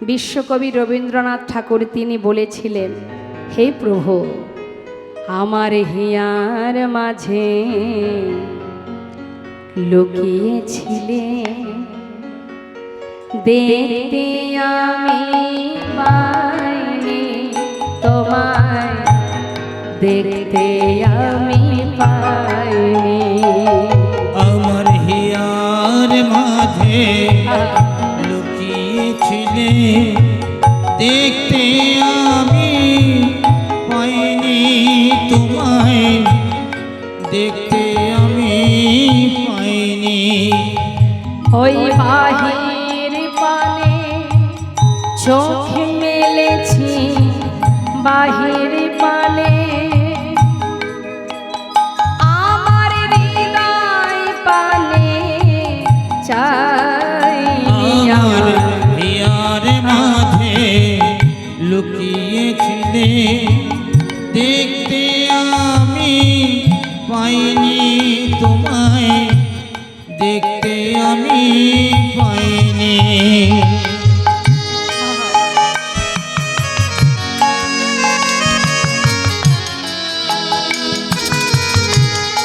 বিশ্বকবি রবীন্দ্রনাথ ঠাকুর তিনি বলেছিলেন, হে প্রভু, আমার হিয়ার মাঝে লুকিয়েছিলে, দেখতে আমি পাইনি তোমায়, দেখতে আমি পাইনি। আমার হিয়ার মাঝে লুকিয়েছিলে, দেখতে আমি পাইনি তোমায়, দেখতে আমি পাইনি। ওই বাহির পানে চোখ মেলেছি, বাহির পানে আমার হৃদয় পানে চাই। আমার হিয়ার মাঝে লুকিয়েছিলে, দেখতে আমি পাইনি তোমায়, দেখতে আমি পাইনি।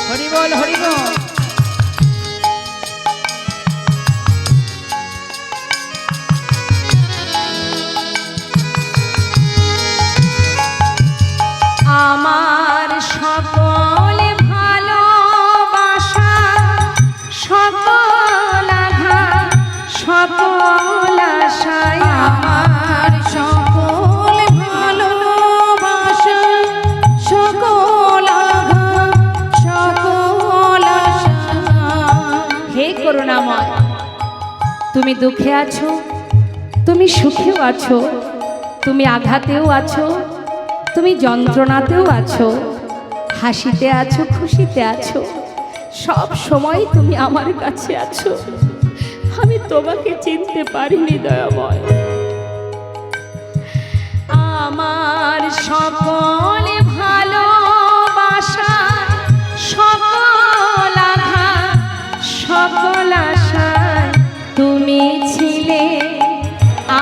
হরি বল, হরি বল। আমার সকল ভালোবাসা, সকল আঘাত, সকল আশায়, আমার সকল ভালোবাসা, সকল আঘাত, সকল আশা। হে করুণাময়, তুমি দুঃখে আছো, তুমি সুখেও আছো, তুমি আঘাতেও আছো, তুমি যন্ত্রণাতেও আছো, হাসিতে আছো, খুশিতে আছো, সব সময় তুমি আমার কাছে আছো। আমি তোমাকে চিনতে পারিনি দয়াময়। আমার সকল ভালোবাসা, সকল আঘাত, সকল আশায় তুমি ছিলে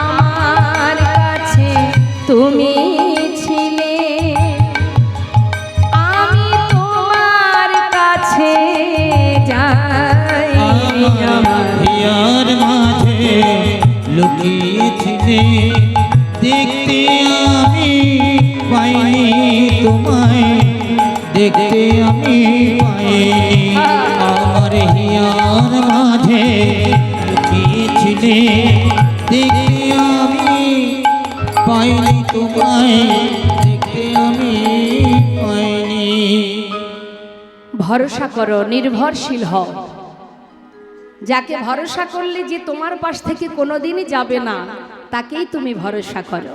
আমার কাছে, তুমি ছিলে, আমি তোমার কাছে যাই। আমার হিয়ার মাঝে লুকিয়েছিলে, দেখতে আমি পাইনি তোমায়, দেখতে আমি পাইনি। আমার হিয়ার মাঝে লুকিয়েছিলে, দেখতে আমি পাইনি তোমায়, দেখতে আমি পাইনি। ভরসা করো, নির্ভরশীল হও। যাকে ভরসা করলে যে তোমার পাশ থেকে কোনোদিনই যাবে না, তাকেই তুমি ভরসা করো।